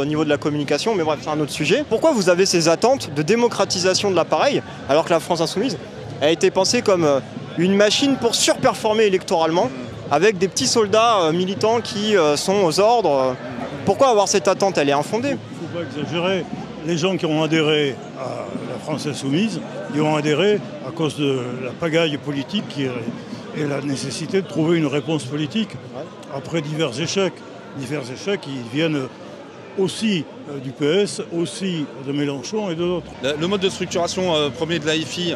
Au niveau de la communication, mais bref, c'est un autre sujet. Pourquoi vous avez ces attentes de démocratisation de l'appareil, alors que la France Insoumise a été pensée comme une machine pour surperformer électoralement, avec des petits soldats militants qui sont aux ordres. Pourquoi avoir cette attente? Elle est infondée. Il ne faut pas exagérer. Les gens qui ont adhéré à la France Insoumise, ils ont adhéré à cause de la pagaille politique et la nécessité de trouver une réponse politique après divers échecs. Divers échecs qui viennent aussi du PS, aussi de Mélenchon et d'autres. Le mode de structuration premier de l'AFI,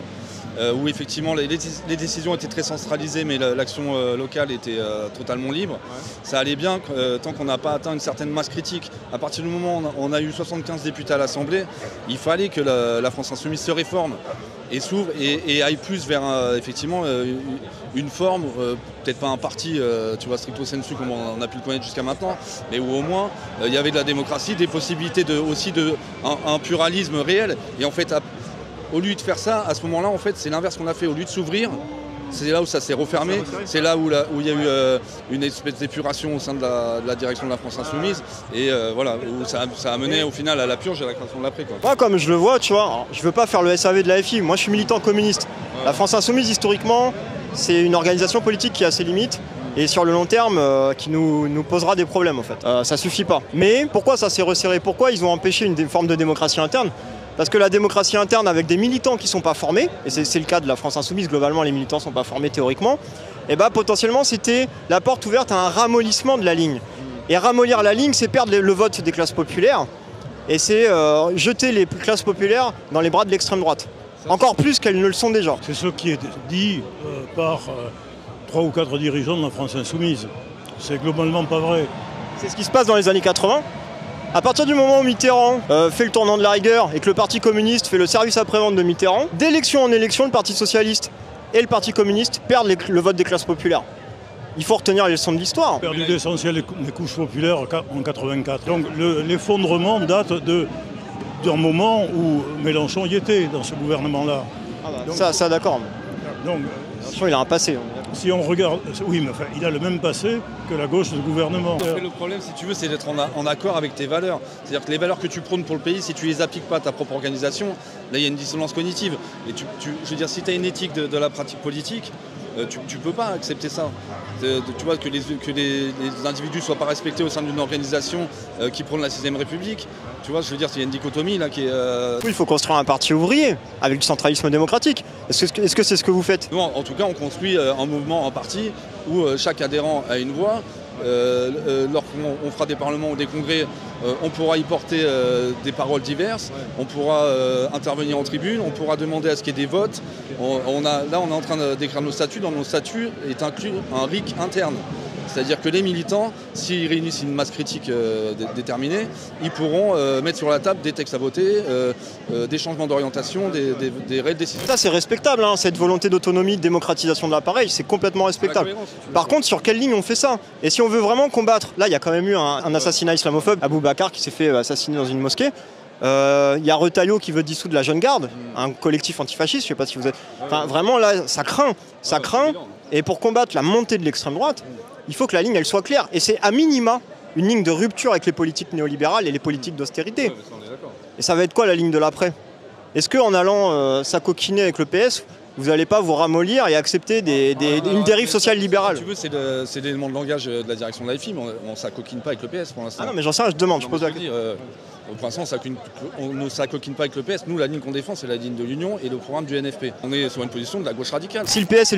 où effectivement les décisions étaient très centralisées, mais l'action locale était totalement libre, ça allait bien tant qu'on n'a pas atteint une certaine masse critique. À partir du moment où on a eu 75 députés à l'Assemblée, il fallait que la France Insoumise se réforme et s'ouvre et aille plus vers effectivement une forme, peut-être pas un parti tu vois, stricto sensu comme on a pu le connaître jusqu'à maintenant, mais où au moins il y avait de la démocratie, des possibilités aussi un pluralisme réel. Et en fait, au lieu de faire ça, à ce moment-là, en fait, c'est l'inverse qu'on a fait. Au lieu de s'ouvrir, c'est là où ça s'est refermé, c'est là où il y a eu une espèce d'épuration au sein de la direction de la France Insoumise, et voilà, où ça a mené au final à la purge et à la création de l'après. Moi, comme je le vois, tu vois, je veux pas faire le SAV de l'AFI, moi je suis militant communiste. La France Insoumise, historiquement, c'est une organisation politique qui a ses limites, et sur le long terme, qui nous posera des problèmes en fait. Ça suffit pas. Mais pourquoi ça s'est resserré? Pourquoi ils ont empêché une forme de démocratie interne? Parce que la démocratie interne avec des militants qui ne sont pas formés, et c'est le cas de la France Insoumise, globalement les militants ne sont pas formés théoriquement, et bah potentiellement c'était la porte ouverte à un ramollissement de la ligne. Et ramollir la ligne, c'est perdre le vote des classes populaires, et c'est jeter les classes populaires dans les bras de l'extrême droite. Encore plus qu'elles ne le sont déjà. C'est ce qui est dit par 3 ou 4 dirigeants de la France Insoumise. C'est globalement pas vrai. C'est ce qui se passe dans les années 80. À partir du moment où Mitterrand fait le tournant de la rigueur et que le Parti communiste fait le service après-vente de Mitterrand, d'élection en élection, le Parti socialiste et le Parti communiste perdent le vote des classes populaires. Il faut retenir les leçons de l'histoire. On a perdu l'essentiel des couches populaires en 84. Donc l'effondrement date d'un moment où Mélenchon y était dans ce gouvernement-là. Ah bah, ça d'accord. Donc, il a un passé. Si on regarde, oui, mais enfin, il a le même passé que la gauche du gouvernement. Après, le problème, si tu veux, c'est d'être en accord avec tes valeurs. C'est-à-dire que les valeurs que tu prônes pour le pays, si tu les appliques pas à ta propre organisation, là, il y a une dissonance cognitive. Et je veux dire, si tu as une éthique de la pratique politique, tu peux pas accepter ça. Tu vois, que les individus ne soient pas respectés au sein d'une organisation qui prône la 6ème République. Tu vois, je veux dire, il y a une dichotomie là qui est... Oui, il faut construire un parti ouvrier avec du centralisme démocratique. Est-ce que c'est ce que vous faites? Nous, en tout cas, on construit un mouvement, un parti où chaque adhérent a une voix. Lorsqu'on fera des parlements ou des congrès, on pourra y porter des paroles diverses, on pourra intervenir en tribune, on pourra demander à ce qu'il y ait des votes. Là, on est en train d'écrire nos statuts. Dans nos statuts est inclus un RIC interne. C'est-à-dire que les militants, s'ils réunissent une masse critique déterminée, ils pourront mettre sur la table des textes à voter, des changements d'orientation, des réelles décisions. Ça c'est respectable, hein, cette volonté d'autonomie, de démocratisation de l'appareil, c'est complètement respectable. Par contre, sur quelle ligne on fait ça? Et si on veut vraiment combattre, là il y a quand même eu un assassinat islamophobe, Abou Bakar qui s'est fait assassiner dans une mosquée. Il y a Retailleau qui veut dissoudre la Jeune Garde, un collectif antifasciste, je sais pas si vous êtes... Enfin vraiment là, ça craint. Et pour combattre la montée de l'extrême droite, il faut que la ligne elle soit claire. Et c'est à minima une ligne de rupture avec les politiques néolibérales et les politiques d'austérité. Et ça va être quoi la ligne de l'après? Est-ce qu'en allant s'acoquiner avec le PS, vous n'allez pas vous ramollir et accepter une dérive sociale libérale? Si tu veux, c'est l'élément de langage de la direction de l'AFI, mais on ne s'acoquine pas avec le PS pour l'instant. Ah non, mais j'en sais rien, je demande, je pose la question. Pour l'instant, on ne s'acoquine pas avec le PS. Nous, la ligne qu'on défend, c'est la ligne de l'Union et le programme du NFP. On est sur une position de la gauche radicale. Si le PS